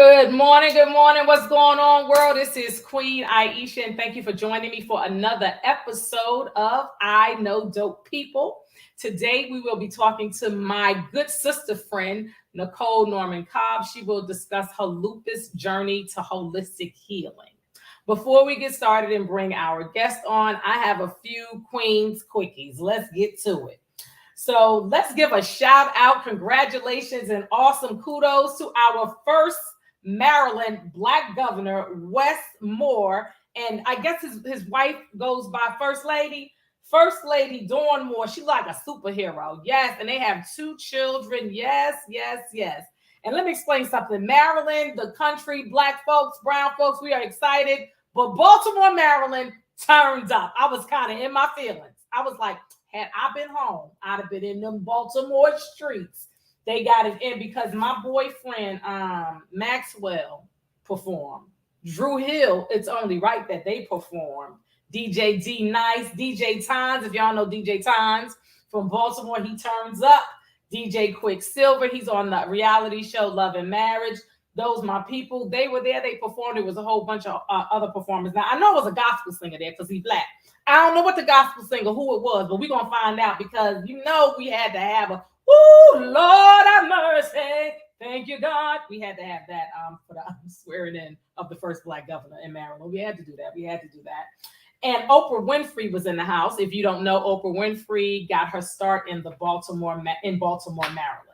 Good morning. Good morning. What's going on, world? This is Queen Aishah, and thank you for joining me for another episode of I Know Dope People. Today, we will be talking to my good sister friend, Nichole Norman-Cobb. She will discuss her lupus journey to holistic healing. Before we get started and bring our guest on, I have a few Queens quickies. Let's get to it. So let's give a shout out, congratulations, and awesome kudos to our first Maryland Black governor, Wes Moore. And I guess his wife goes by First Lady. First Lady Dawn Moore. She's like a superhero. Yes. And they have 2 children. Yes, yes, yes. And let me explain something. Maryland, the country, Black folks, brown folks, we are excited. But Baltimore, Maryland turned up. I was kind of in my feelings. I was like, had I been home, I'd have been in them Baltimore streets. They got it in because my boyfriend, Maxwell, performed. Drew Hill, it's only right that they performed. DJ D Nice, DJ Tynes, if y'all know DJ Tynes from Baltimore, he turns up. DJ Quicksilver, he's on the reality show Love and Marriage. Those my people, they were there, they performed. It was a whole bunch of other performers. Now, I know it was a gospel singer there because he's Black. I don't know what the gospel singer, who it was, but we're going to find out because, we had to have a, Lord have mercy. Thank you, God. We had to have that for the swearing in of the first Black governor in Maryland. We had to do that. And Oprah Winfrey was in the house. If you don't know, Oprah Winfrey got her start in Baltimore, Maryland.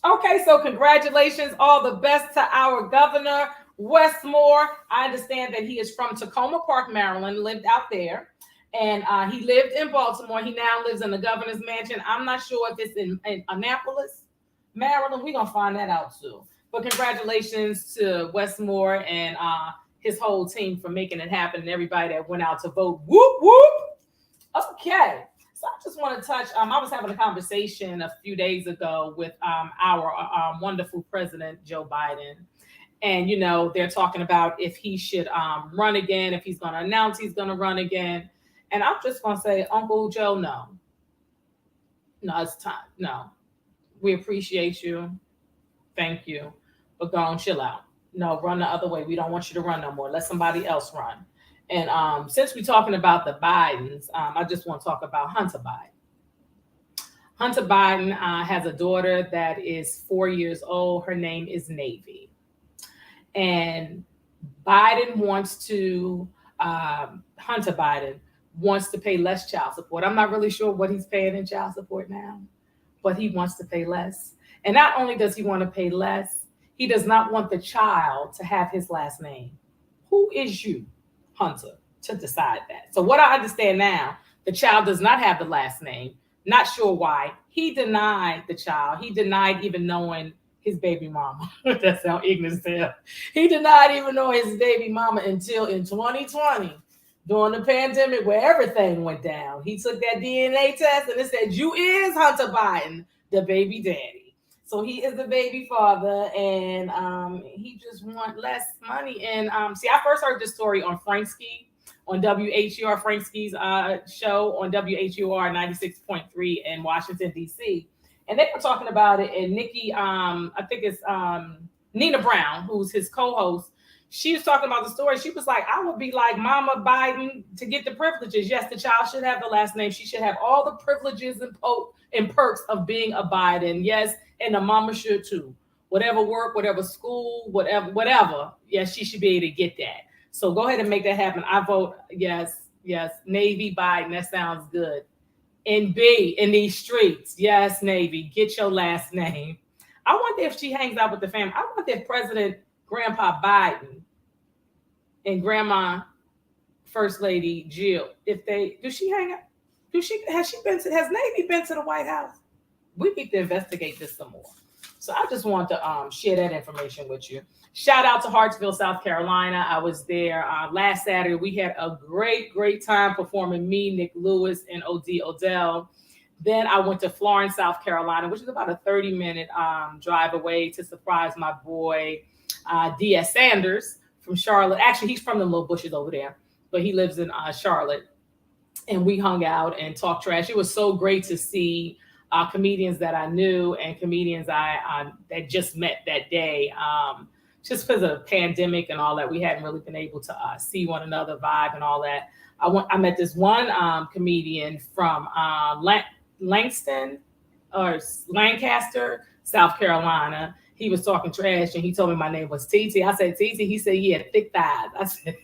Okay, so congratulations. All the best to our governor, Wes Moore. I understand that he is from Tacoma Park, Maryland, lived out there. And he lived in Baltimore. He now lives in the governor's mansion. I'm not sure if it's in Annapolis, Maryland. We're going to find that out too. But congratulations to Wes Moore and his whole team for making it happen and everybody that went out to vote. Whoop, whoop. Okay. So I just want to touch, I was having a conversation a few days ago with our wonderful president, Joe Biden. And, they're talking about if he should run again, if he's going to announce he's going to run again. And I'm just going to say, Uncle Joe, no. No, it's time. No. We appreciate you. Thank you. But go on, chill out. No, run the other way. We don't want you to run no more. Let somebody else run. And since we're talking about the Bidens, I just want to talk about Hunter Biden. Hunter Biden has a daughter that is 4 years old. Her name is Navy. And Biden wants to, Hunter Biden wants to pay less child support. I'm not really sure what he's paying in child support now, but he wants to pay less. And not only does he want to pay less, he does not want the child to have his last name. Who is you, Hunter, to decide that? So what I understand now, the child does not have the last name. Not sure why. He denied the child. He denied even knowing his baby mama. That sounds ignorant as hell. He denied even knowing his baby mama until in 2020, during the pandemic where everything went down. He took that DNA test and it said, you is Hunter Biden, the baby daddy. So he is the baby father and he just want less money. And see, I first heard this story on Frank Ski, on WHUR, Frank Ski's show on WHUR 96.3 in Washington, D.C. And they were talking about it, and Nikki, I think it's Nina Brown, who's his co-host, she was talking about the story. She was like, I would be like Mama Biden to get the privileges. Yes, the child should have the last name. She should have all the privileges and perks of being a Biden. Yes, and the mama should too. Whatever work, whatever school, whatever. Yes, she should be able to get that. So go ahead and make that happen. I vote yes, Navy Biden. That sounds good. And B, in these streets, yes, Navy, get your last name. I wonder if she hangs out with the family. I wonder if President Grandpa Biden and Grandma First Lady Jill, does she hang out? Has Navy been to the White House? We need to investigate this some more. So I just want to share that information with you. Shout out to Hartsville, South Carolina. I was there last Saturday. We had a great time performing me, Nick Lewis, and O.D. Odell. Then I went to Florence, South Carolina, which is about a 30-minute drive away to surprise my boy, D.S. Sanders from Charlotte. Actually, he's from the little bushes over there, but he lives in Charlotte. And we hung out and talked trash. It was so great to see comedians that I knew and comedians I that just met that day. just because of the pandemic and all that, we hadn't really been able to see one another, vibe, and all that. I met this one comedian from Langston or Lancaster, South Carolina. He was talking trash and he told me my name was Titi. I said, Titi. He said, he had thick thighs. I said,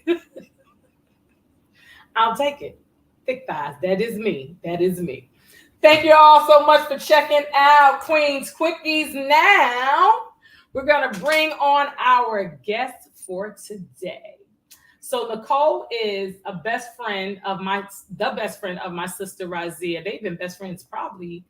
I'll take it. Thick thighs. That is me. That is me. Thank you all so much for checking out Queen's Quickies. Now, we're going to bring on our guest for today. So Nichole is the best friend of my sister Razia. They've been best friends probably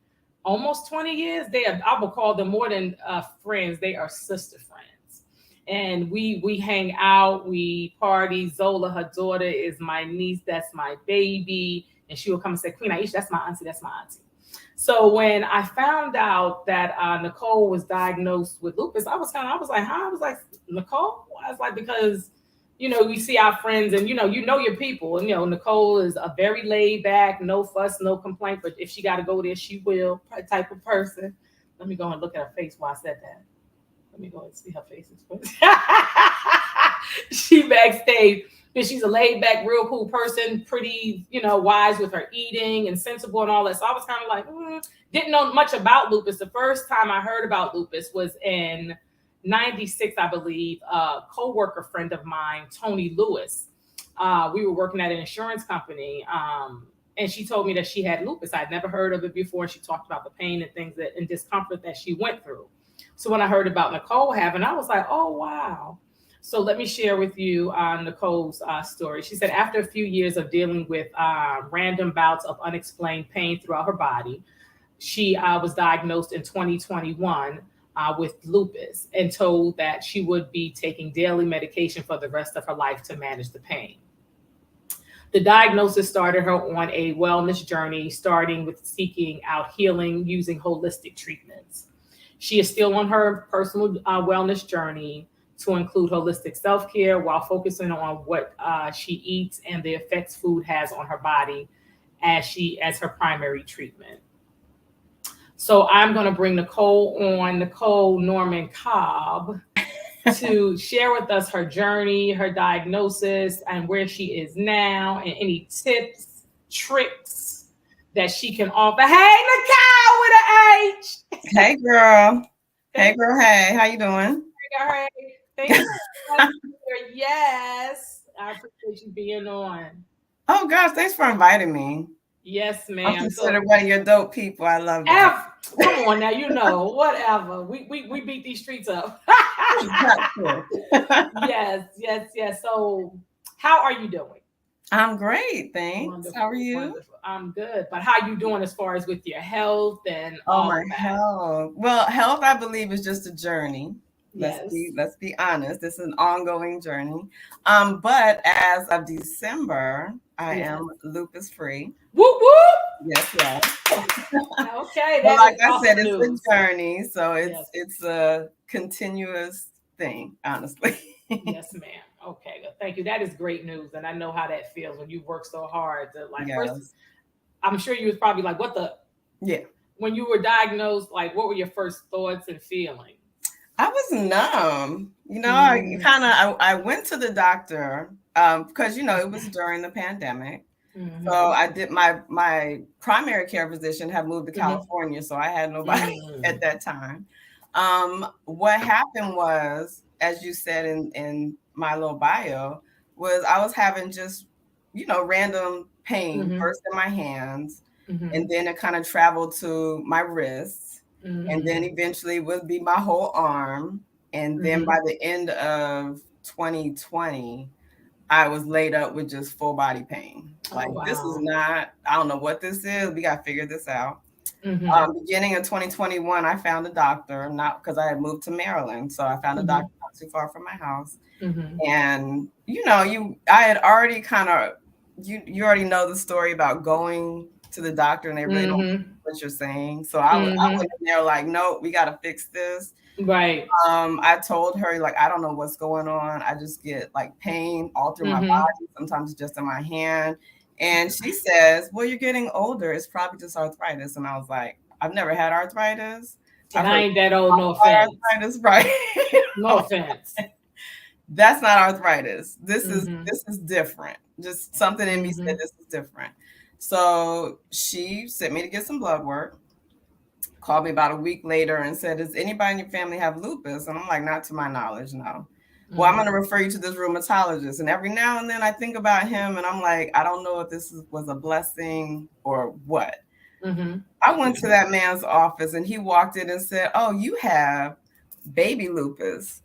almost 20 years. I would call them more than friends. They are sister friends. And we hang out, we party. Zola, her daughter, is my niece. That's my baby. And she will come and say, Queen Aishah, that's my auntie. That's my auntie. So when I found out that Nichole was diagnosed with lupus, I was like, huh? I was like, Nichole? I was like, because, we see our friends and, you know your people. And, Nichole is a very laid back, no fuss, no complaint. But if she got to go there, she will type of person. Let me go and look at her face while I said that. Let me go and see her face. She backstage. And she's a laid back, real cool person, pretty, wise with her eating and sensible and all that. So I was kind of like, didn't know much about lupus. The first time I heard about lupus was in 96, I believe. A co-worker friend of mine, Tony Lewis. We were working at an insurance company. And she told me that she had lupus. I'd never heard of it before. She talked about the pain and things and discomfort that she went through. So when I heard about Nichole having, I was like, oh, wow. So let me share with you Nichole's story. She said after a few years of dealing with random bouts of unexplained pain throughout her body, she was diagnosed in 2021 with lupus and told that she would be taking daily medication for the rest of her life to manage the pain. The diagnosis started her on a wellness journey, starting with seeking out healing using holistic treatments. She is still on her personal wellness journey to include holistic self-care while focusing on what she eats and the effects food has on her body as her primary treatment. So I'm going to bring Nichole Norman-Cobb to share with us her journey, her diagnosis, and where she is now, and any tips, tricks that she can offer. Hey, Nichole with an H. Hey, girl. Hey, girl. Hey, how you doing? Hey, thank you. Yes, I appreciate you being on. Oh, gosh, thanks for inviting me. Yes, ma'am. I'm considered one of your dope people. I love that. Come on now, whatever. We beat these streets up. Yes. So, how are you doing? I'm great, thanks. Wonderful, how are you? Wonderful. I'm good. But how you doing as far as with your health and all my health? Well, health, I believe, is just a journey. Let's be honest. It's an ongoing journey. But as of December, I am lupus free. Whoop whoop. Yes. Okay. Well, like I said, it's a journey, so it's a continuous thing, honestly. Yes, ma'am. Okay, thank you. That is great news, and I know how that feels when you work so hard. First, I'm sure you was probably like, "What the?" Yeah. When you were diagnosed, like, what were your first thoughts and feelings? I was numb. I went to the doctor because it was during the pandemic. Mm-hmm. So I did my primary care physician had moved to California, so I had nobody at that time. What happened was, as you said in my little bio, was I was having just random pain first in my hands, and then it kind of traveled to my wrists, and then eventually would be my whole arm, and then by the end of 2020. I was laid up with just full body pain. This is not, I don't know what this is. We got to figure this out. Beginning of 2021, I found a doctor, not because I had moved to Maryland. So I found a doctor not too far from my house. And, I had already you already know the story about going to the doctor and they really don't know what you're saying. So I went in there like, no, we got to fix this. Right. I told her, I don't know what's going on. I just get pain all through my body, sometimes just in my hand. And she says, well, you're getting older. It's probably just arthritis. And I was like, I've never had arthritis. And I ain't that old, no offense. Arthritis, right? No offense. That's not arthritis. This is different. Just something in me said this is different. So she sent me to get some blood work, called me about a week later and said, does anybody in your family have lupus? And I'm like, not to my knowledge, no. Well, I'm going to refer you to this rheumatologist. And every now and then I think about him and I'm like, I don't know if this was a blessing or what. I went to that man's office and he walked in and said, oh, you have baby lupus.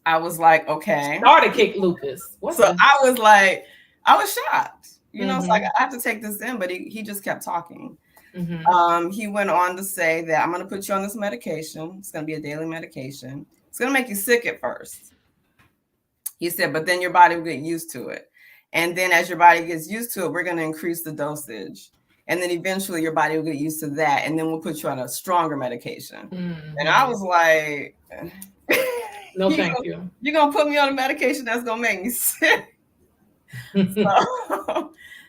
I was like, okay. Starter kick lupus. I was shocked. You know, it's like, I have to take this in, but he just kept talking. He went on to say that I'm going to put you on this medication. It's going to be a daily medication. It's going to make you sick at first. He said, but then your body will get used to it. And then as your body gets used to it, we're going to increase the dosage. And then eventually your body will get used to that. And then we'll put you on a stronger medication. And I was like, no, thank you. You're going to put me on a medication that's going to make me sick.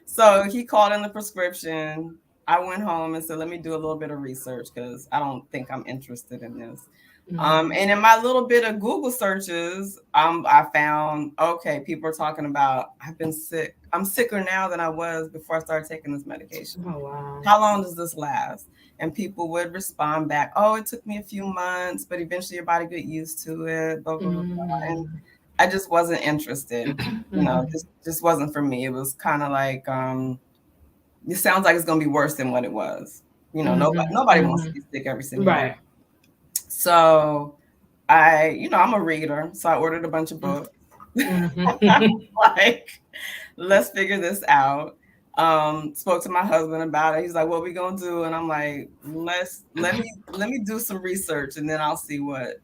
So he called in the prescription. I went home and said, let me do a little bit of research because I don't think I'm interested in this. And in my little bit of Google searches, I found, okay, people are talking about, I've been sick. I'm sicker now than I was before I started taking this medication. Oh, wow. How long does this last? And people would respond back, oh, it took me a few months, but eventually your body get used to it. Blah, blah, blah. And I just wasn't interested. You know, this just wasn't for me. It was kind of like, it sounds like it's going to be worse than what it was. You know, nobody wants to be sick every single day. So I'm a reader. So I ordered a bunch of books. Like, let's figure this out. Spoke to my husband about it. He's like, what are we going to do? And I'm like, let me do some research and then I'll see what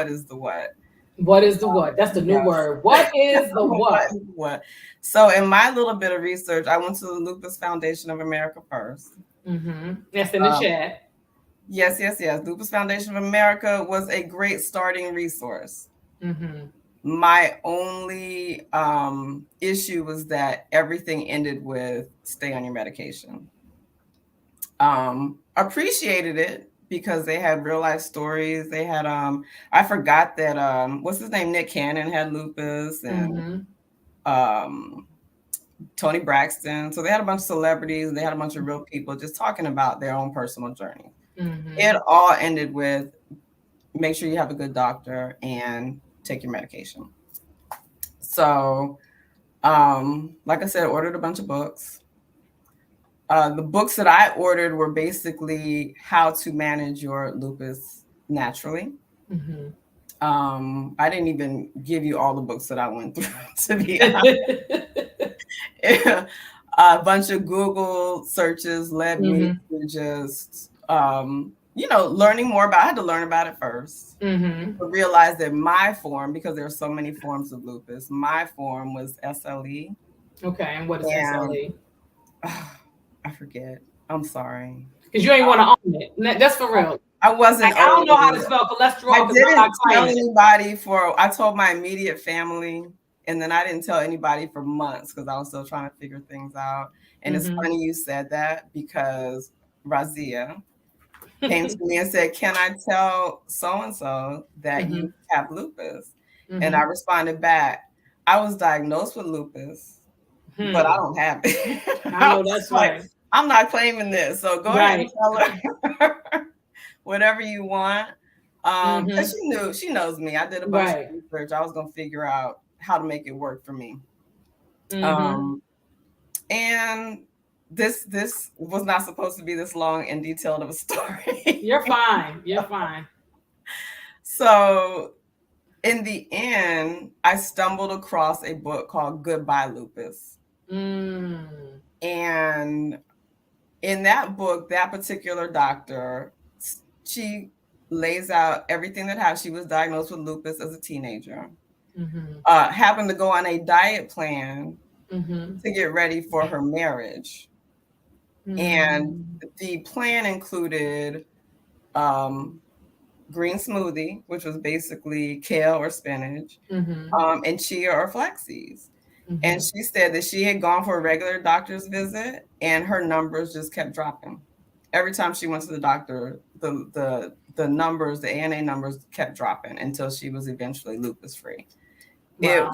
is the what. What is the what? That's the new word. What is the what? What? So in my little bit of research, I went to the Lupus Foundation of America first. That's in the chat. Yes. Lupus Foundation of America was a great starting resource. My only issue was that everything ended with stay on your medication. Appreciated it because they had real life stories. They had I forgot that what's his name? Nick Cannon had lupus and Tony Braxton. So they had a bunch of celebrities. They had a bunch of real people just talking about their own personal journey. It all ended with make sure you have a good doctor and take your medication. So, like I said, I ordered a bunch of books. The books that I ordered were basically how to manage your lupus naturally. I didn't even give you all the books that I went through, to be honest. A bunch of Google searches led me to just, learning more about it. I had to learn about it first. But realize that my form, because there are so many forms of lupus, my form was SLE. Okay, and what is SLE? I forget. I'm sorry. Because you ain't want to own it. That's for real. I wasn't. I don't know how to spell cholesterol. I didn't tell anybody I told my immediate family, and then I didn't tell anybody for months because I was still trying to figure things out. And it's funny you said that because Razia came to me and said, can I tell so-and-so that you have lupus? And I responded back, I was diagnosed with lupus, but I don't have it. I know that's right. I'm not claiming this. So go ahead and tell her whatever you want. Because she knows me. I did a bunch of research. I was going to figure out how to make it work for me. And this was not supposed to be this long and detailed of a story. You're fine. You're fine. So in the end, I stumbled across a book called Goodbye Lupus. And in that book, that particular doctor, she lays out everything that happened. She was diagnosed with lupus as a teenager. Happened to go on a diet plan to get ready for her marriage. And the plan included green smoothie, which was basically kale or spinach, and chia or flax seeds. And she said that she had gone for a regular doctor's visit and her numbers just kept dropping. Every time she went to the doctor, the numbers, the ANA numbers kept dropping until she was eventually lupus free. Wow.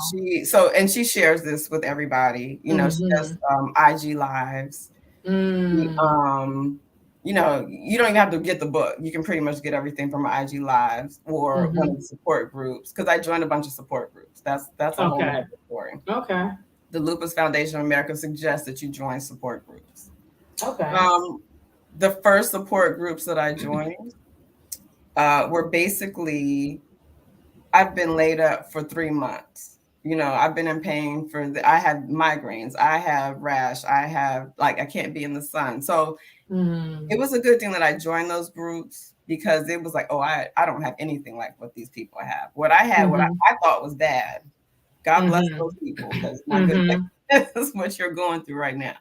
She shares this with everybody. She does IG lives. You don't even have to get the book. You can pretty much get everything from IG lives or one of the support groups. Because I joined a bunch of support groups. That's a whole other story. Okay. The Lupus Foundation of America suggests that you join support groups. Okay. The first support groups that I joined were basically, I've been laid up for 3 months. I've been in pain I have migraines, I have rash, I can't be in the sun. So it was a good thing that I joined those groups, because it was like, oh, I don't have anything like what these people have. What I had, what I thought was bad. God bless those people, because it's not good. That's what you're going through right now.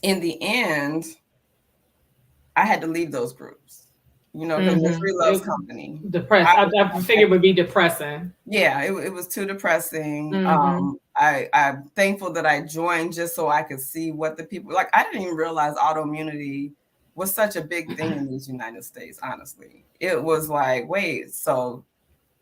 In the end, I had to leave those groups. Because misery loves company. Depressed. I figured it would be depressing. Yeah, it was too depressing. I'm thankful that I joined just so I could see what the people like. I didn't even realize autoimmunity was such a big thing in these United States. Honestly, it was like, wait, so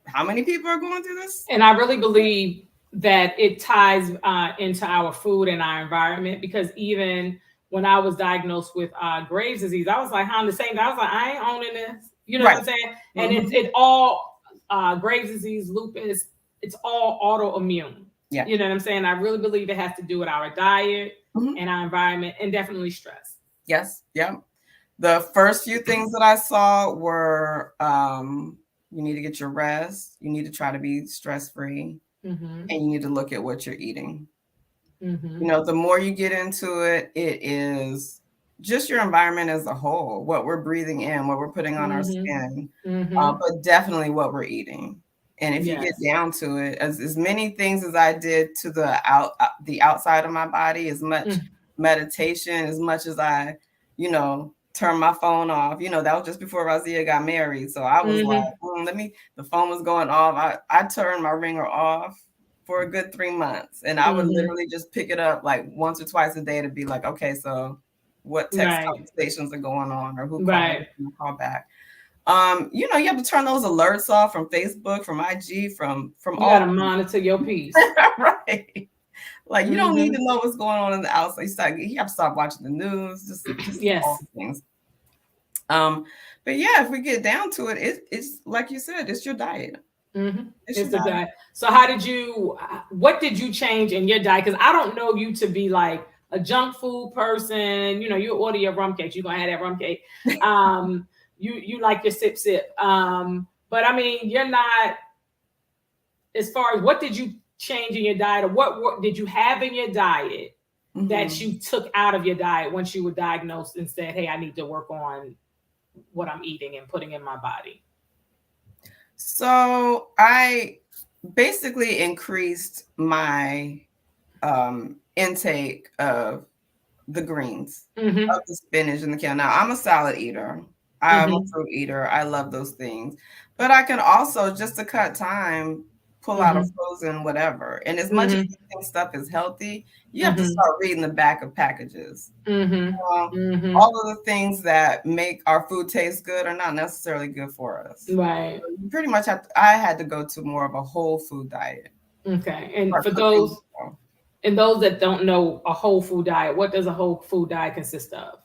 how many people are going through this? And I really believe that it ties into our food and our environment, because even when I was diagnosed with Graves' disease, I was like, I'm the same. I was like, I ain't owning this. You know what I'm saying? And it's all Graves' disease, lupus. It's all autoimmune. Yeah. You know what I'm saying? I really believe it has to do with our diet and our environment, and definitely stress. Yes. Yeah. The first few things that I saw were you need to get your rest. You need to try to be stress-free. And you need to look at what you're eating. The more you get into it, it is just your environment as a whole, what we're breathing in, what we're putting on our skin, but definitely what we're eating. And if you get down to it, as many things as I did to the outside of my body, as much meditation, as much as I, turn my phone off. That was just before Razia got married. So I was like, the phone was going off. I turned my ringer off for a good 3 months. And I would literally just pick it up like once or twice a day to be like, okay, so what text conversations are going on, or who call back. You have to turn those alerts off from Facebook, from IG, from you all. You gotta monitor your peace. Right. Like, you don't need to know what's going on in the outside. You have to stop watching the news, just all the things. But yeah, if we get down to it, it's like you said, it's your diet. It's the diet. So what did you change in your diet? Because I don't know you to be like a junk food person. You order your rum cake, you're gonna have that rum cake. You like your sip. But I mean, you're not, as far as what did you change in your diet, or what did you have in your diet that you took out of your diet once you were diagnosed and said, hey, I need to work on what I'm eating and putting in my body? So I basically increased my intake of the greens, of the spinach and the kale. Now, I'm a salad eater. I'm a fruit eater. I love those things. But I can also, just to cut time, pull out a frozen whatever. And as much as you think stuff is healthy, you have to start reading the back of packages. All of the things that make our food taste good are not necessarily good for us. Right. So you pretty much I had to go to more of a whole food diet. Okay. And for those that don't know a whole food diet, what does a whole food diet consist of?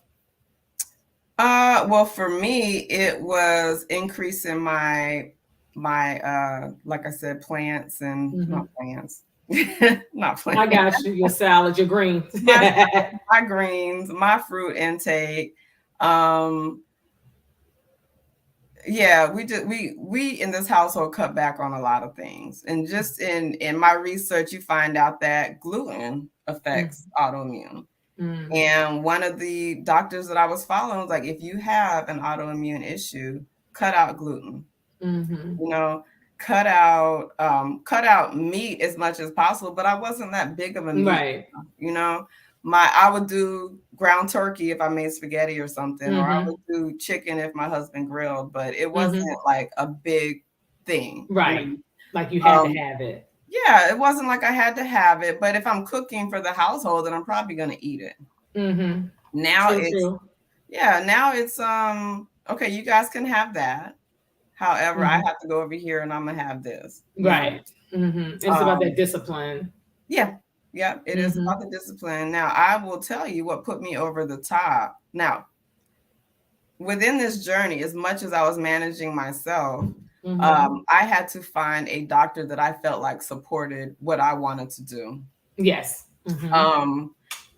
Well, for me, it was increasing my like I said, plants and not plants. Not plants. I got you. Your salad, your greens. my greens, my fruit intake. Yeah, we in this household cut back on a lot of things. And just in my research, you find out that gluten affects autoimmune. And one of the doctors that I was following was like, if you have an autoimmune issue, cut out gluten. Cut out meat as much as possible. But I wasn't that big of a meat. I would do ground turkey if I made spaghetti or something, or I would do chicken if my husband grilled, but it wasn't like a big thing. Right. Like you had to have it. Yeah, it wasn't like I had to have it, but if I'm cooking for the household, then I'm probably going to eat it. Now it's okay, you guys can have that. However, I have to go over here and I'm gonna have this. Right. It's about that discipline. Yeah. Yeah. It is about the discipline. Now, I will tell you what put me over the top. Now, within this journey, as much as I was managing myself, I had to find a doctor that I felt like supported what I wanted to do. Yes.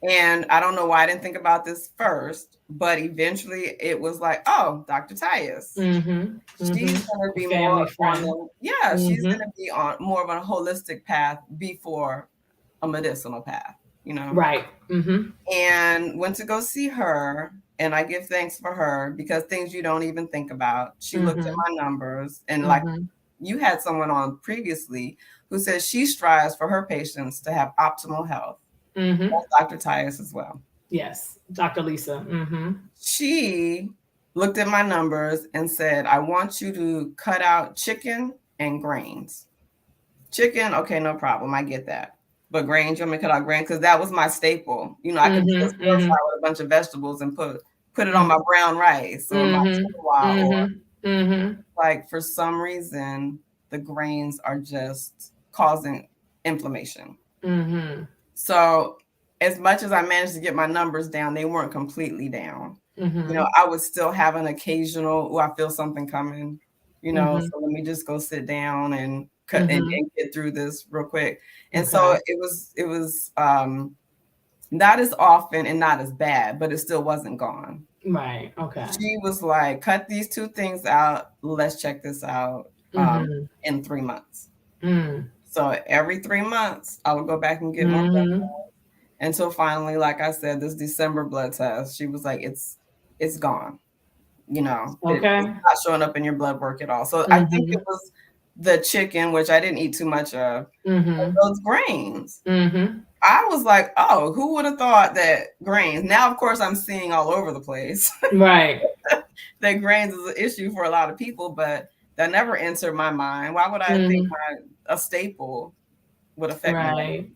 And I don't know why I didn't think about this first, but eventually it was like, oh, Dr. Tyus. She's going to be more on she's going to be on more of a holistic path before a medicinal path, you know? Right. And went to go see her. And I give thanks for her because things you don't even think about. She looked at my numbers and like you had someone on previously who says she strives for her patients to have optimal health. That's Dr. Tyus as well. Yes, Dr. Lisa. She looked at my numbers and said, I want you to cut out chicken and grains. Chicken, okay, no problem. I get that. But grains, you want me to cut out grains? Because that was my staple. You know, I could just stir fry with a bunch of vegetables and put it on my brown rice or my quinoa. Like for some reason, the grains are just causing inflammation. So as much as I managed to get my numbers down, they weren't completely down. You know, I would still have an occasional, I feel something coming, you know, so let me just go sit down and cut and get through this real quick. And so it was not as often and not as bad, but it still wasn't gone. Right. Okay. She was like, cut these two things out. Let's check this out in 3 months. So every 3 months, I would go back and get more blood tests until finally, like I said, this December blood test, she was like, it's gone. You know, it's not showing up in your blood work at all. So I think it was the chicken, which I didn't eat too much of, those grains. I was like, oh, who would have thought that grains? Now, of course, I'm seeing all over the place. Right. That grains is an issue for a lot of people, but that never entered my mind. Why would I think a staple would affect me?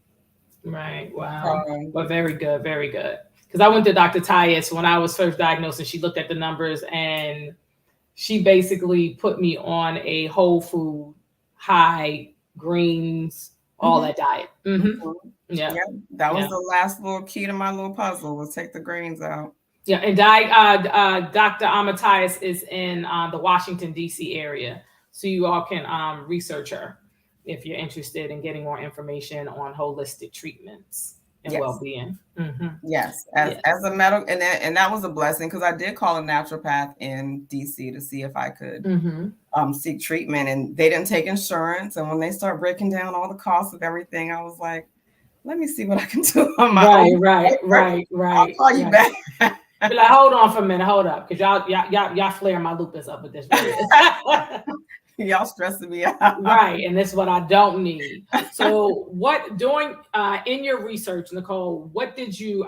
Right. Wow. But very good. Very good. Because I went to Dr. Tyus when I was first diagnosed, and she looked at the numbers and she basically put me on a whole food, high greens, all that diet. Yeah. That was the last little key to my little puzzle, was take the grains out. Yeah. And Dr. Amatias is in the Washington, D.C. area. So you all can research her if you're interested in getting more information on holistic treatments and well-being. Yes, as a medical, and that was a blessing because I did call a naturopath in DC to see if I could seek treatment, and they didn't take insurance. And when they start breaking down all the costs of everything, I was like, let me see what I can do on my own. Right. I'll call you back. Be like, hold on for a minute, hold up, because y'all flare my lupus up with this video. Y'all stressing me out. Right. And this is what I don't need. So what doing in your research, Nichole, what did you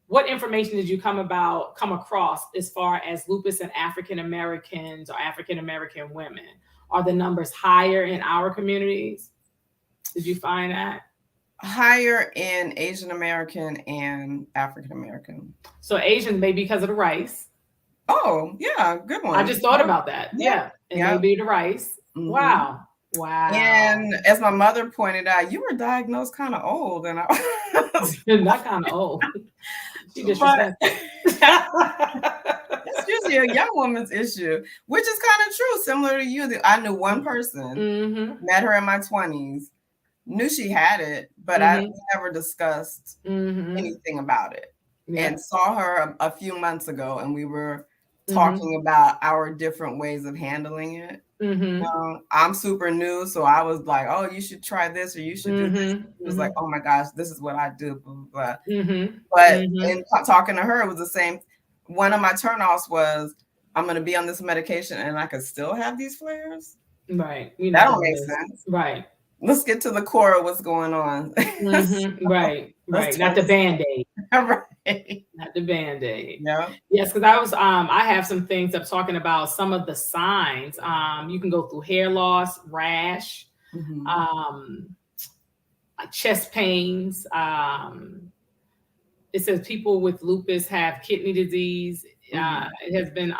what information did you come across as far as lupus in African Americans or African American women? Are the numbers higher in our communities? Did you find that? Higher in Asian American and African American. So Asian, maybe because of the rice. Oh, yeah, good one. I just thought about that. Yeah. And maybe the rice. Wow. And as my mother pointed out, you were diagnosed kind of old. And I not kind of old. She disrespectful. It's usually a young woman's issue, which is kind of true, similar to you. I knew one person, met her in my 20s, knew she had it, but I never discussed anything about it. And saw her a few months ago, and we were talking about our different ways of handling it. I'm super new, so I was like, oh, you should try this, or you should do this. It was like, oh my gosh, this is what I do, blah, blah, blah. But in talking to her, it was the same. One of my turnoffs was, I'm going to be on this medication and I could still have these flares. Right. That don't make sense. Right. Let's get to the core of what's going on. Right. Not the Band-Aid. Right. Not the Band-Aid. Yeah. Yes, because I have some things I'm talking about some of the signs. You can go through hair loss, rash, chest pains. It says people with lupus have kidney disease. It has been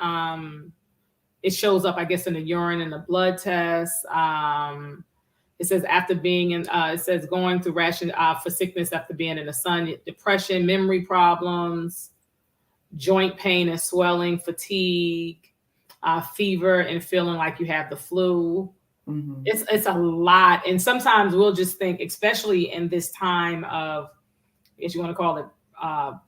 it shows up, I guess, in the urine and the blood test. It says after being in, it says going through ration for sickness after being in the sun, depression, memory problems, joint pain and swelling, fatigue, fever, and feeling like you have the flu. Mm-hmm. It's a lot. And sometimes we'll just think, especially in this time of, if you want to call it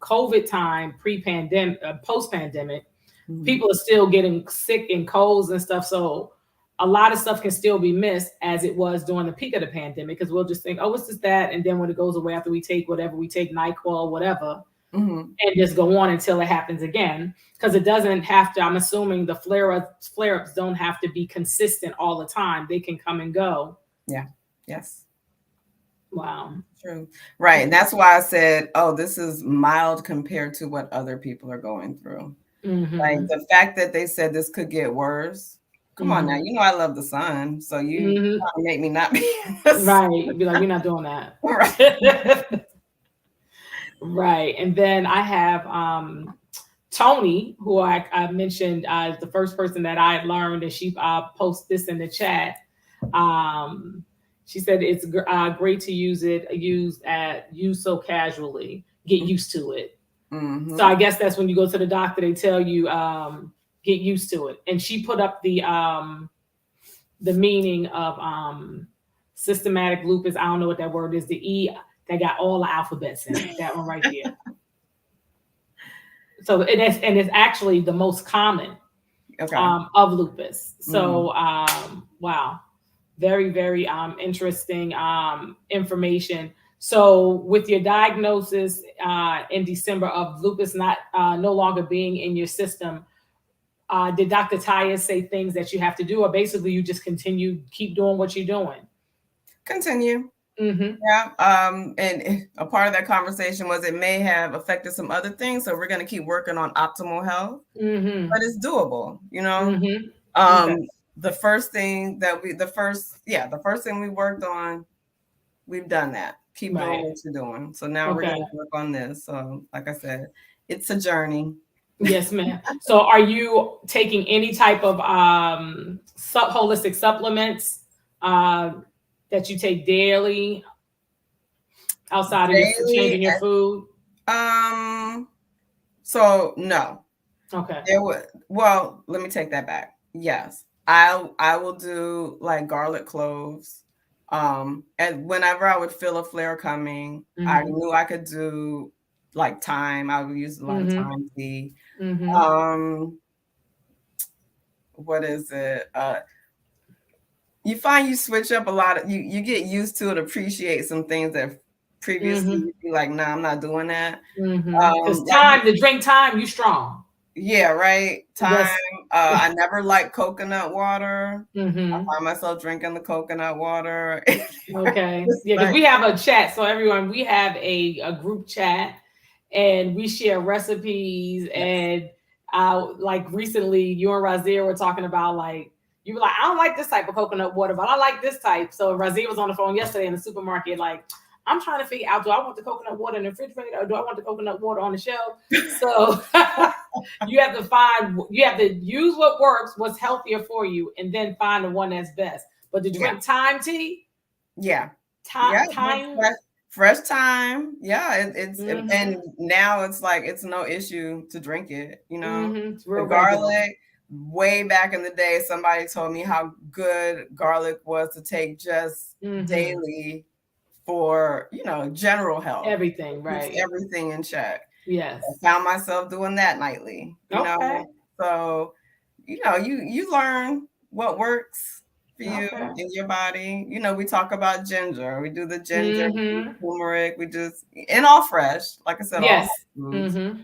COVID time, pre-pandemic, post-pandemic, mm-hmm. people are still getting sick and colds and stuff. So a lot of stuff can still be missed as it was during the peak of the pandemic, because we'll just think, oh, what's this, that? And then when it goes away after we take whatever we take, Nichole, whatever, mm-hmm. and just go on until it happens again. Because it doesn't have to, I'm assuming the flare-ups don't have to be consistent all the time. They can come and go. Yeah. Yes. Wow. True. Right. And that's why I said, oh, this is mild compared to what other people are going through. Mm-hmm. Like the fact that they said this could get worse. Come on now, you know I love the sun, so you make me not be right. Be like, you're not doing that, right? Right. And then I have Tony, who I mentioned as the first person that I learned, and she posted this in the chat. She said it's great to use so casually. Get used to it. Mm-hmm. So I guess that's when you go to the doctor, they tell you. Get used to it. And she put up the meaning of systematic lupus. I don't know what that word is. The E, that got all the alphabets in it. That one right there. So it's actually the most common of lupus. So wow, very, very interesting information. So with your diagnosis in December of lupus no longer being in your system, did Dr. Tyus say things that you have to do, or basically you just keep doing what you're doing? Continue. Mm-hmm. Yeah. And a part of that conversation was it may have affected some other things. So we're going to keep working on optimal health, but it's doable, you know? Mm-hmm. The first thing we worked on, we've done that. Keep doing what you're doing. So now we're going to work on this. So like I said, it's a journey. Yes, ma'am. So are you taking any type of holistic supplements that you take daily outside of changing your food? So no. Okay. Well, let me take that back. Yes. I will do like garlic cloves. And whenever I would feel a flare coming, I knew I could do like thyme. I would use a lot of thyme tea. What is it? You find you switch up a lot of you get used to it, appreciate some things that previously you'd be like, nah, I'm not doing that. Because to drink thyme, you strong. Yeah, right. Thyme. I never liked coconut water. I find myself drinking the coconut water. Okay. Yeah, because we have a chat. So everyone, we have a group chat, and we share recipes. And like recently, you and Razia were talking about like, you were like, I don't like this type of coconut water, but I like this type. So Razia was on the phone yesterday in the supermarket, like, I'm trying to figure out, do I want the coconut water in the refrigerator or do I want the coconut water on the shelf? So you have to use what works, what's healthier for you, and then find the one that's best. But to drink thyme tea? Yeah. Thyme? Fresh thyme. Yeah. And now it's like, it's no issue to drink it, you know? It's real garlic. Way back in the day, somebody told me how good garlic was to take just daily for, general health. Everything, right. Keeps everything in check. Yes. I found myself doing that nightly. You know? So, you learn what works for you in your body. We talk about ginger. We do the ginger, turmeric. We just, and all fresh. Like I said, yes. all foods.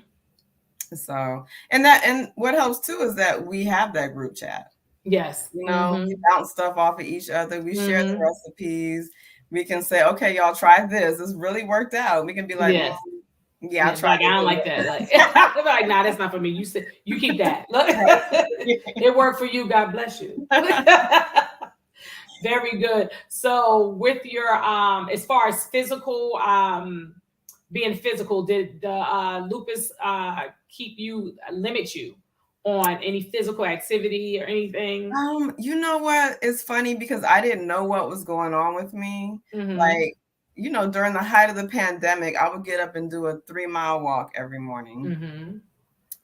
So, and what helps too is that we have that group chat. Yes. We bounce stuff off of each other. We share the recipes. We can say, okay, y'all try this. This really worked out. We can be like, I tried. Like, I don't like that. Like, I'm like, nah, that's not for me. You keep that. Look, it worked for you. God bless you. Very good. So with your, as far as physical, being physical, did the lupus limit you on any physical activity or anything? You know what? It's funny because I didn't know what was going on with me. Like, during the height of the pandemic, I would get up and do a 3-mile walk every morning.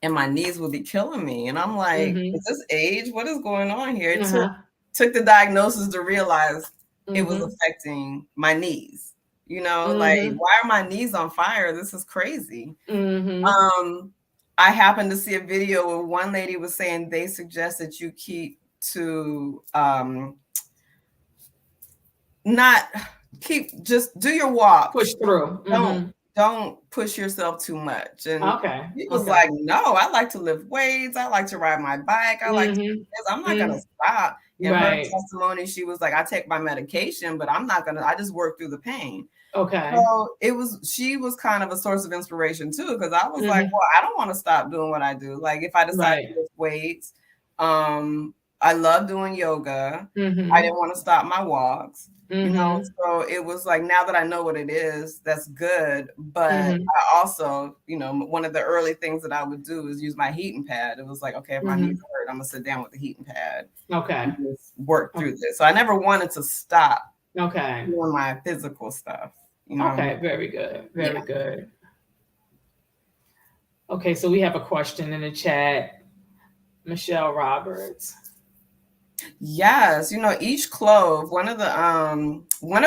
And my knees would be killing me. And I'm like, is this age? What is going on here? It took the diagnosis to realize it was affecting my knees. Like, why are my knees on fire? This is crazy. I happened to see a video where one lady was saying they suggest that you keep to just do your walk. Push through. Don't push yourself too much. And he was like, no, I like to lift weights. I like to ride my bike. I like to do this. I'm not going to stop. In her testimony, she was like, I take my medication, but I just work through the pain. Okay. So she was kind of a source of inspiration too, because I was like, well, I don't want to stop doing what I do. Like if I decide to lift weights, I love doing yoga. I didn't want to stop my walks. So it was like, now that I know what it is, that's good. But I also, one of the early things that I would do is use my heating pad. It was like, okay, if my knees hurt, I'm gonna sit down with the heating pad. Okay. And just work through this. So I never wanted to stop. Okay. Doing my physical stuff. Okay, very good. Very good. Okay, so we have a question in the chat. Michelle Roberts. Yes, each clove, one of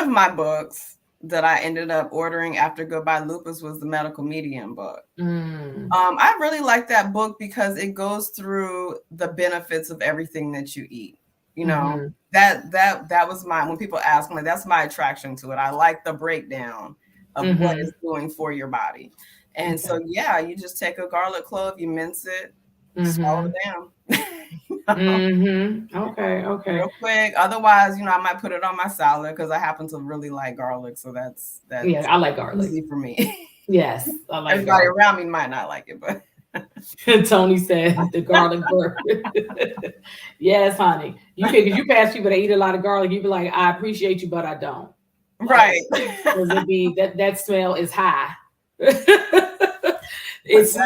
my books that I ended up ordering after Goodbye Lupus was the Medical Medium book. I really like that book because it goes through the benefits of everything that you eat. That was when people ask me, that's my attraction to it. I like the breakdown of what it's doing for your body. And so, you just take a garlic clove, you mince it, swallow it down. Okay. Real quick. Otherwise, I might put it on my salad because I happen to really like garlic. So that's I like garlic. Easy for me. Yes, I like everybody around me might not like it, but Tony said the garlic burger. Yes, honey. You pass people that eat a lot of garlic, you be like, I appreciate you, but I don't. Right. Because that smell is high. It's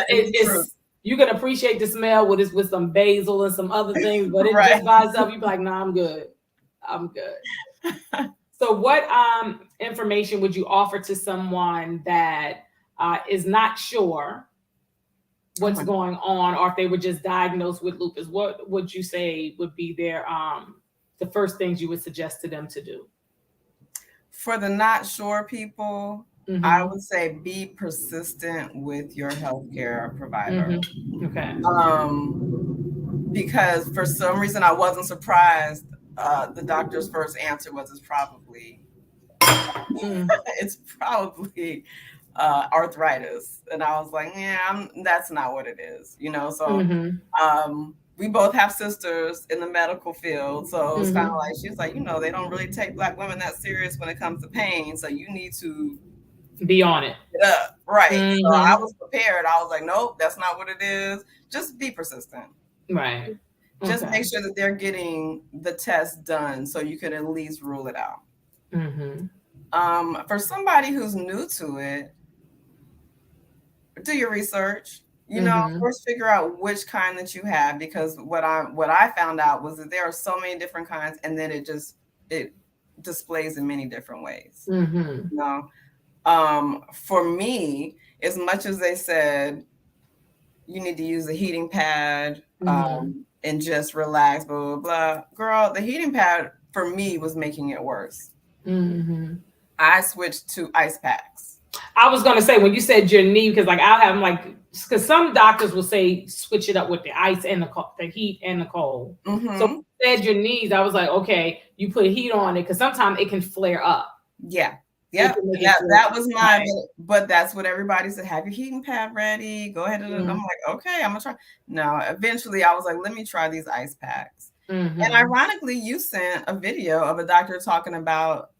you can appreciate the smell with some basil and some other things, but it just by itself, you be like, nah, I'm good. So what information would you offer to someone that is not sure what's going on, or if they were just diagnosed with lupus? What would you say would be their the first things you would suggest to them to do? For the not sure people, I would say be persistent with your healthcare provider. Okay. Because for some reason I wasn't surprised. The doctor's first answer was it's probably arthritis, and I was like, that's not what it is, So we both have sisters in the medical field, so it's kind of like she's like, they don't really take Black women that serious when it comes to pain, so you need to be on it. Right. So I was prepared. I was like, nope, that's not what it is. Just be persistent. Right. Just make sure that they're getting the test done so you can at least rule it out. For somebody who's new to it, do your research. First figure out which kind that you have, because what I found out was that there are so many different kinds, and then it displays in many different ways. For me, as much as they said you need to use a heating pad and just relax, blah, blah, blah. Girl, the heating pad for me was making it worse. I switched to ice packs. I was going to say, when you said your knee, because I'll have them because some doctors will say switch it up with the ice and the heat and the cold. So when you said your knees, I was like, okay, you put heat on it because sometimes it can flare up. Yeah. Yeah, that was mine. But that's what everybody said. Have your heating pad ready. Go ahead. And I'm like, okay, I'm going to try. No, eventually I was like, let me try these ice packs. And ironically, you sent a video of a doctor talking about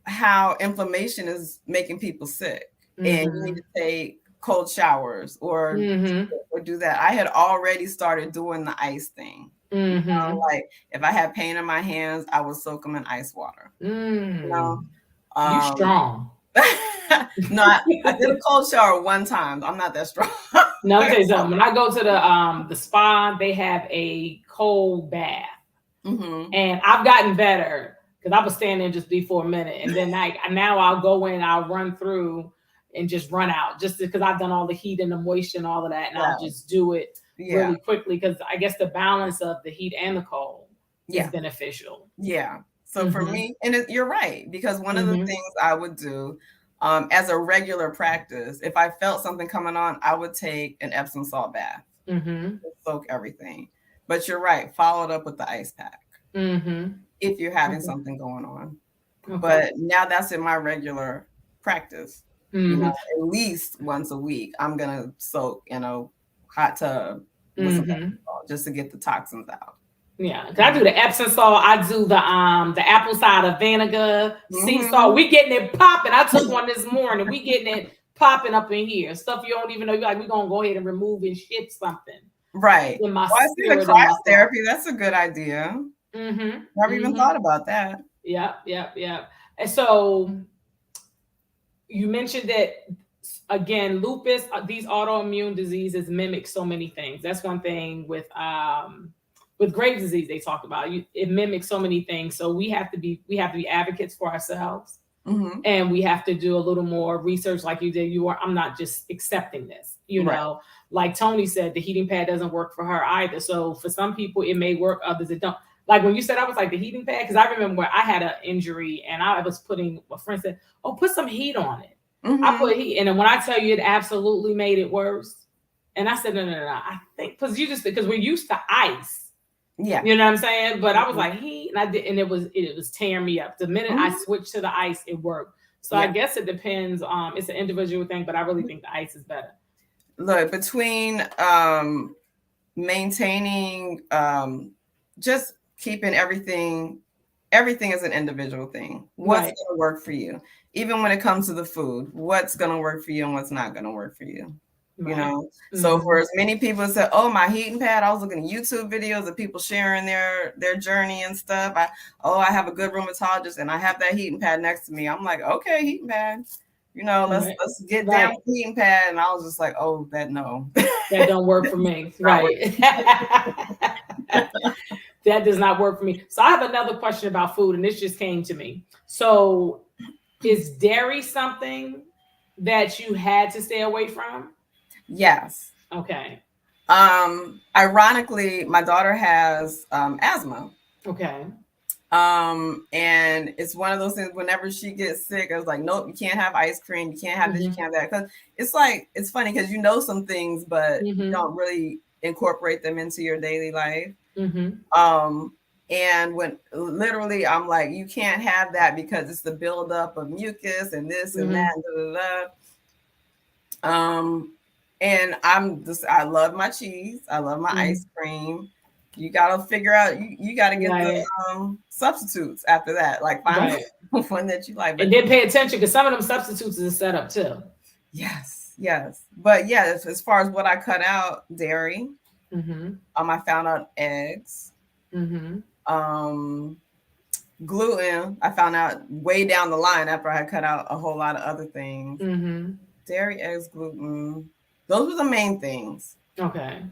how inflammation is making people sick. And you need to take cold showers or do that. I had already started doing the ice thing. Like if I had pain in my hands, I would soak them in ice water. You strong. No, I did a cold shower one time. I'm not that strong. No, let me tell you something. When I go to the spa, they have a cold bath, and I've gotten better because I was standing there just before a minute, and then now I'll go in, I'll run through, and just run out, just because I've done all the heat and the moisture and all of that, and I'll just do it really quickly because I guess the balance of the heat and the cold is beneficial. Yeah. So for me, and you're right, because one of the things I would do as a regular practice, if I felt something coming on, I would take an Epsom salt bath, soak everything. But you're right, follow it up with the ice pack if you're having something going on. But now that's in my regular practice. You know, at least once a week, I'm gonna soak in a hot tub with some Epsom salt just to get the toxins out. Yeah, cause I do the Epsom salt. I do the apple cider vinegar, sea salt. We getting it popping. I took one this morning. We getting it popping up in here. Stuff you don't even know. You're like, we're gonna go ahead and remove and ship something. Right. In my I see the cryotherapy. That's a good idea. Never even thought about that. Yep. And so you mentioned that again, lupus, these autoimmune diseases mimic so many things. That's one thing with Graves' disease they talk about. It mimics so many things. So we have to be advocates for ourselves, and we have to do a little more research, like you did. I'm not just accepting this. You know, like Tony said, the heating pad doesn't work for her either. So for some people it may work, others it don't. Like when you said, I was like the heating pad, because I remember where I had an injury and I was putting. A friend said, "Oh, put some heat on it." I put heat, and then when I tell you, it absolutely made it worse. And I said, no. I think because we're used to ice. Yeah, you know what I'm saying. But I was like heat, and I did, and it was tearing me up. The minute I switched to the ice, it worked. So I guess it depends. It's an individual thing, but I really think the ice is better. Look, between maintaining, just keeping everything is an individual thing. What's going to work for you? Even when it comes to the food, what's going to work for you and what's not going to work for you? You know, so for as many people that said, "Oh, my heating pad," I was looking at YouTube videos of people sharing their journey and stuff. I have a good rheumatologist and I have that heating pad next to me. I'm like, okay, heating pad, you know, let's get down with the heating pad. And I was just like, oh, that don't work for me. Right. That does not work for me. So I have another question about food, and this just came to me. So is dairy something that you had to stay away from? Yes. Okay. Ironically, my daughter has asthma. Okay. And it's one of those things, whenever she gets sick, I was like, nope, you can't have ice cream. You can't have this, you can't have that. Because it's funny because you know some things, but you don't really incorporate them into your daily life. And when literally I'm like, you can't have that because it's the buildup of mucus and this and that. And I love my cheese. I love my ice cream. You got to figure out, you got to get the substitutes after that. Like find one that you like. And then pay attention because some of them substitutes is set up too. Yes. But yeah, as far as what I cut out, dairy. I found out eggs. Gluten, I found out way down the line after I had cut out a whole lot of other things. Dairy, eggs, gluten. Those were the main things. Okay.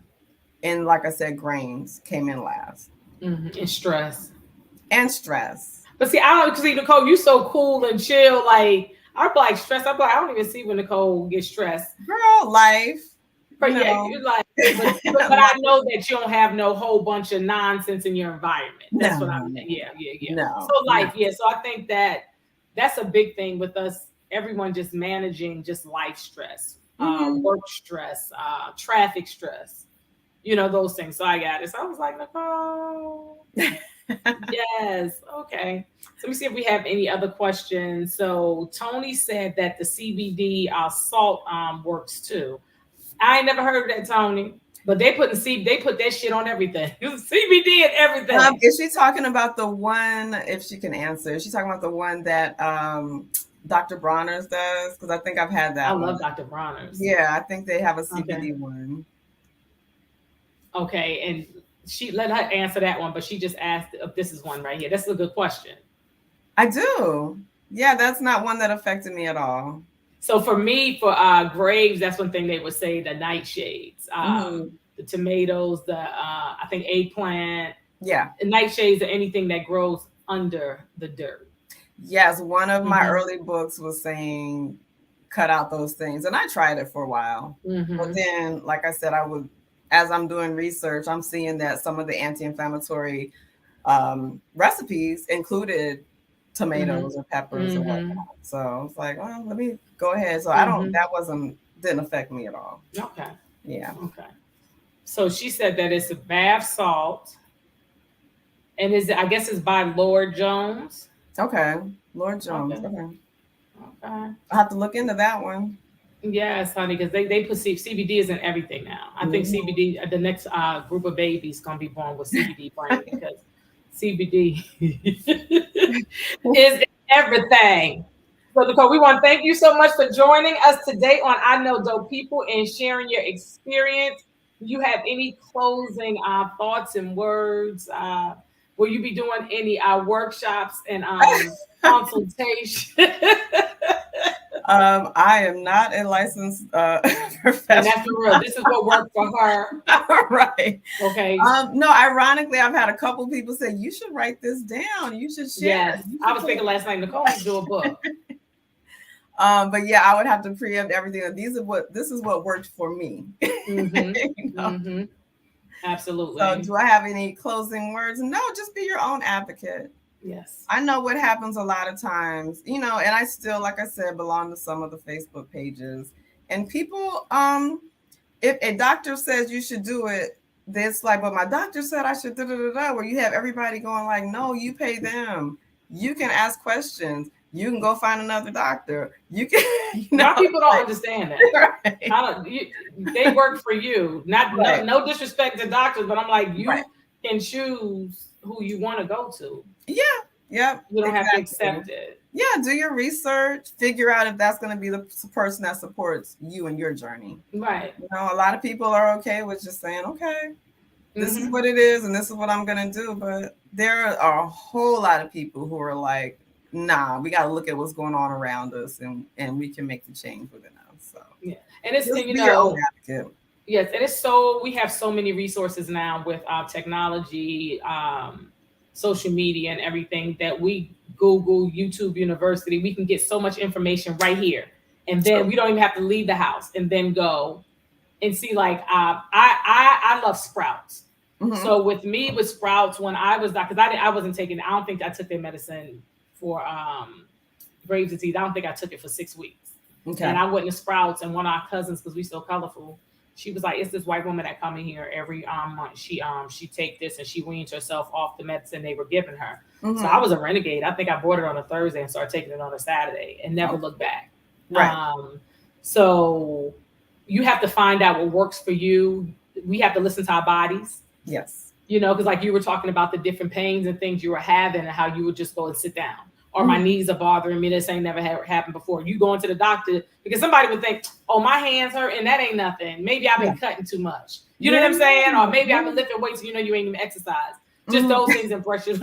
And like I said, grains came in last. And stress. But see, I don't see Nichole, you so cool and chill. Like I'm like stressed. I'm like, I don't even see when Nichole gets stressed. Girl, life. But you're like, but I know that you don't have no whole bunch of nonsense in your environment. That's what I'm saying. Yeah. No, so life, So I think that's a big thing with us. Everyone just managing just life stress, work stress, traffic stress, you know, those things. So I got it. So I was like, Nichole. Yes. Okay. So let me see if we have any other questions. So Tony said that the CBD salt works too. I ain't never heard of that, Tony. But they put that shit on everything. CBD and everything. Is she talking about the one? If she can answer, is she talking about the one that Dr. Bronner's does? Because I think I've had that. I love Dr. Bronner's. Yeah, I think they have a CBD one. Okay, and she let her answer that one, but she just asked if this is one right here. That's a good question. I do. Yeah, that's not one that affected me at all. So for me, for graves, that's one thing they would say, the nightshades, the tomatoes, the I think eggplant. Yeah. And nightshades are anything that grows under the dirt. Yes, one of my early books was saying cut out those things. And I tried it for a while. But then, like I said, as I'm doing research, I'm seeing that some of the anti-inflammatory recipes included tomatoes or peppers or whatnot. So it's like, well, let me go ahead. So didn't affect me at all. Okay. Yeah. Okay. So she said that it's a bath salt. And I guess it's by Lord Jones. Okay. Lord Jones. Okay. I'll have to look into that one. Yes, honey, because they put CBD is in everything now. I think CBD, the next group of babies going to be born with CBD brain because CBD is everything. So, Nichole, we want to thank you so much for joining us today on I Know Dope People and sharing your experience. Do you have any closing thoughts and words? Will you be doing any workshops and consultation? I am not a licensed professional. And that's for real. This is what worked for her. Right. Okay. No, ironically, I've had a couple people say, you should write this down. You should share. Yes. I was thinking last night, Nichole needs to do a book. But yeah, I would have to preempt everything. This is what worked for me. You know? Absolutely. So do I have any closing words? No, just be your own advocate. Yes. I know what happens a lot of times, and I still, like I said, belong to some of the Facebook pages. And people, if a doctor says you should do it, it's like, but my doctor said I should where you have everybody going like, no, you pay them. You can ask questions. You can go find another doctor. You can. Now people don't understand that. Right. They work for you. No disrespect to doctors, but I'm like, you can choose who you want to go to. Yeah. Yep. You don't have to accept it. Yeah. Do your research. Figure out if that's going to be the person that supports you in your journey. Right. A lot of people are okay with just saying, okay, this is what it is, and this is what I'm going to do. But there are a whole lot of people who are like, nah, we got to look at what's going on around us, and we can make the change within us. So yeah, and it's your own advocate. Yes, and it's we have so many resources now with technology, social media, and everything that we Google, YouTube University. We can get so much information right here, and then we don't even have to leave the house, and then go and see. Like I love Sprouts. So with Sprouts, when I was because I wasn't taking. I don't think I took their medicine for Graves' disease. I don't think I took it for 6 weeks. Okay. And I went to Sprouts, and one of our cousins, because we so colorful, she was like, it's this white woman that come in here every month. She take this and she weans herself off the medicine they were giving her. So I was a renegade. I think I bought it on a Thursday and started taking it on a Saturday and never looked back. Right. So you have to find out what works for you. We have to listen to our bodies. Yes. Because like you were talking about the different pains and things you were having and how you would just go and sit down. Or my knees are bothering me. This ain't never happened before. You going to the doctor because somebody would think, oh, my hands hurt and that ain't nothing. Maybe I've been cutting too much. You know what I'm saying? Or maybe I've been lifting weights, you ain't even exercise. Just those things and brush it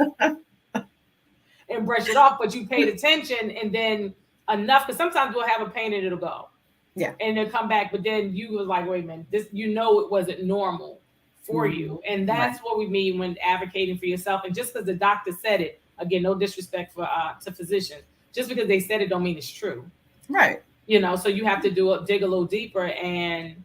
off. But you paid attention and then enough, because sometimes we'll have a pain and it'll go. Yeah. And it'll come back. But then you was like, wait a minute, this, it wasn't normal for you. And that's what we mean when advocating for yourself. And just because the doctor said it, again, no disrespect to physicians. Just because they said it don't mean it's true. Right. So you have to dig a little deeper. And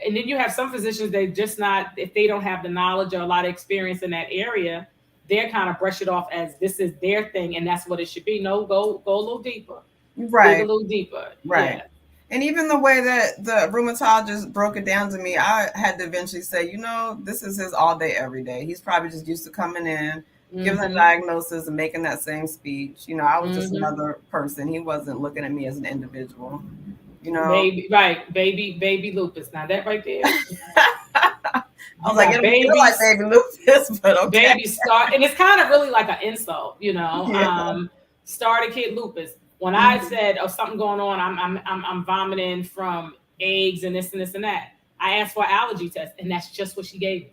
then you have some physicians, they just not, if they don't have the knowledge or a lot of experience in that area, they're kind of brush it off as this is their thing and that's what it should be. No, go a little deeper. Right. Dig a little deeper. Right. Yeah. And even the way that the rheumatologist broke it down to me, I had to eventually say, this is his all day, every day. He's probably just used to coming in, giving a diagnosis and making that same speech. I was just another person. He wasn't looking at me as an individual. Baby lupus. Now that right there. I was like, baby lupus, but okay. Baby start, and it's kind of really like an insult, starter kid lupus. When I said, something going on, I'm vomiting from eggs and this and this and that. I asked for an allergy test, and that's just what she gave me.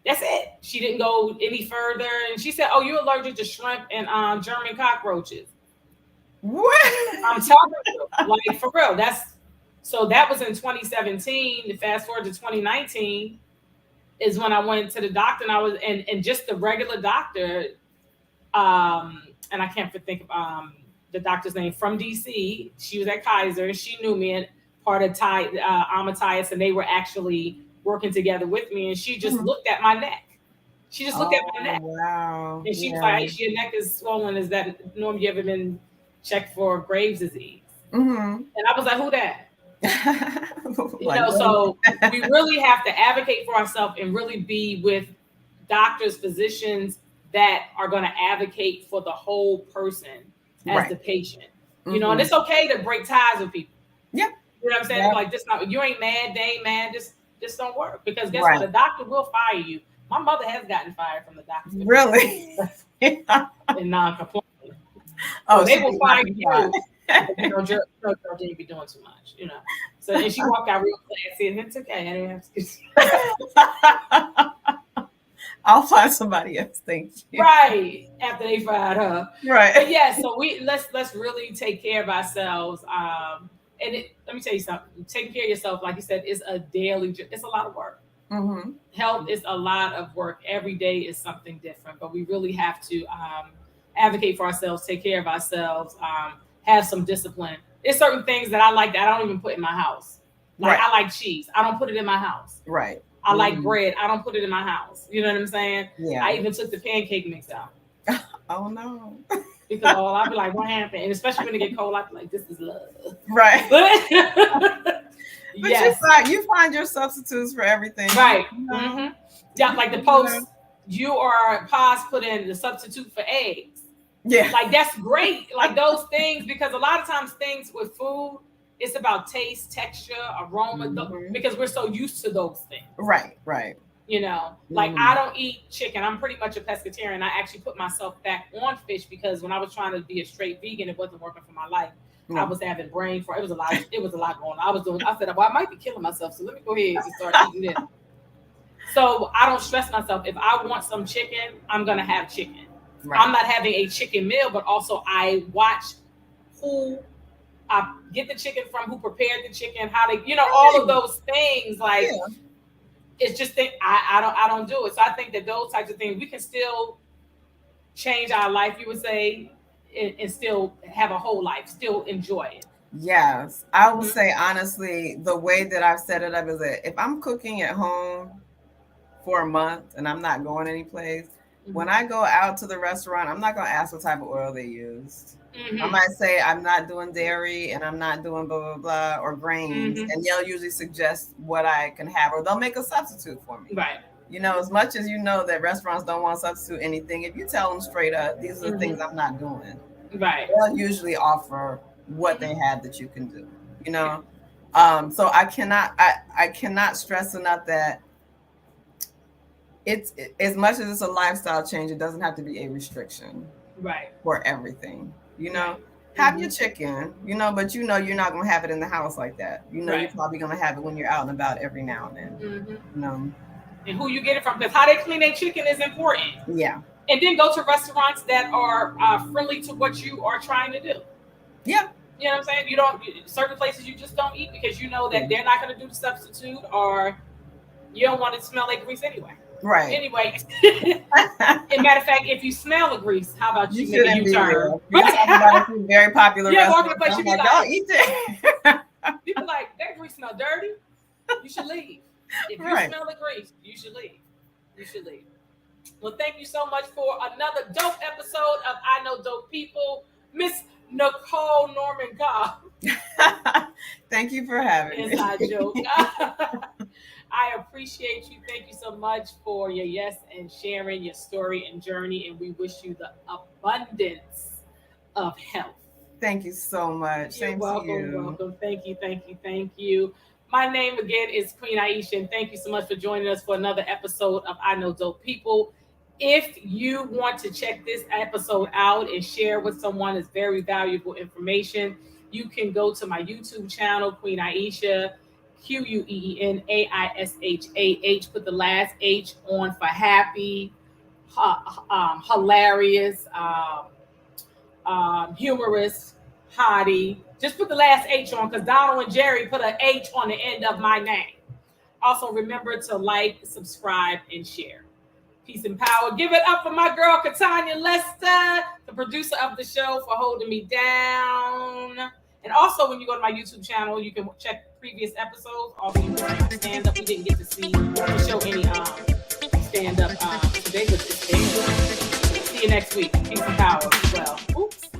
That's it. She didn't go any further. And she said, you're allergic to shrimp and German cockroaches. What? I'm telling you. Like for real. That was in 2017. Fast forward to 2019 is when I went to the doctor, and I was and just the regular doctor, and I can't think of the doctor's name, from DC. She was at Kaiser, and she knew me, and part of Amaziah's, and they were actually working together with me. And she just looked at my neck. She just looked at my neck. Wow. And she was like, Aisha, your neck is swollen. Is that normal? You ever been checked for Graves' disease? And I was like, who that? So we really have to advocate for ourselves and really be with doctors, physicians that are going to advocate for the whole person as the patient. And it's okay to break ties with people. Yeah. You know what I'm saying? Like, just not, you ain't mad, they ain't mad, just don't work. Because guess what? The doctor will fire you. My mother has gotten fired from the doctor. Really? And non-compliant. Oh, so they will fire you. Joe didn't be doing too much, So and she walked out real classy, and it's okay. I didn't have to. I'll find somebody else. Thank you. Right after they fired her. Right. But yeah, so let's really take care of ourselves. And let me tell you something. Taking care of yourself, like you said, is it's a lot of work. Health is a lot of work. Every day is something different, but we really have to advocate for ourselves, take care of ourselves, have some discipline. There's certain things that I like that I don't even put in my house. Like I like cheese. I don't put it in my house. Right. I like bread. I don't put it in my house. You know what I'm saying? Yeah. I even took the pancake mix out. Oh no. Because I'll be like, what happened? And especially when it get cold, I'll be like, this is love. Right. But yes. You find your substitutes for everything. Right. Yeah, like the post, Paz put in the substitute for eggs. Yeah. Like, that's great. Like those things, because a lot of times things with food, it's about taste, texture, aroma, because we're so used to those things. Right. Like I don't eat chicken. I'm pretty much a pescatarian. I actually put myself back on fish because when I was trying to be a straight vegan, it wasn't working for my life. I was having brain fart. It was a lot going on. I said, well, I might be killing myself, so let me go ahead and start eating it. So I don't stress myself. If I want some chicken, I'm gonna have chicken. Right. I'm not having a chicken meal, but also I watch who I get the chicken from, who prepared the chicken, how they, all of those things. Like, it's just I don't do it. So I think that those types of things, we can still change our life, you would say, and still have a whole life, still enjoy it. Yes. I would say, honestly, the way that I've set it up is that if I'm cooking at home for a month and I'm not going anyplace, when I go out to the restaurant, I'm not going to ask what type of oil they used. I might say I'm not doing dairy and I'm not doing blah, blah, blah, or grains. And they'll usually suggest what I can have, or they'll make a substitute for me. Right. As much as that restaurants don't want to substitute anything, if you tell them straight up, these are the things I'm not doing. Right. They'll usually offer what they have that you can do, So I cannot stress enough that it's as much as it's a lifestyle change, it doesn't have to be a restriction. Right. For everything, have your chicken, but you're not going to have it in the house like that. You're probably going to have it when you're out and about every now and then. And who you get it from, because how they clean their chicken is important. Yeah. And then go to restaurants that are friendly to what you are trying to do. Yeah. You know what I'm saying? Certain places you just don't eat because you know that they're not going to do the substitute, or you don't want it to smell like grease anyway. Right. Anyway, as a matter of fact, if you smell the grease, how about you make a U-turn? You're talking about a very popular walking the place, you be like, don't eat it. People like, that grease smell dirty. You should leave. If you smell the grease, you should leave. Well, thank you so much for another dope episode of I Know Dope People. Miss Nichole Norman-Cobb. Thank you for having me. Inside joke. I appreciate you. Thank you so much for your yes and sharing your story and journey. And we wish you the abundance of health. Thank you so much. You're welcome. Thank you. My name again is Queen Aishah, and thank you so much for joining us for another episode of I Know Dope People. If you want to check this episode out and share with someone, it's very valuable information. You can go to my YouTube channel, Queen Aishah, QueenAishah. Put the last H on for happy, hilarious, humorous, Hottie. Just put the last H on because Donald and Jerry put an H on the end of my name. Also, remember to like, subscribe, and share. Peace and power. Give it up for my girl, Katanya Lester, the producer of the show, for holding me down. And also, when you go to my YouTube channel, you can check previous episodes. Also, you can stand up. We didn't get to show any stand up today, but it's stand up. See you next week. Peace and power. Well, oops.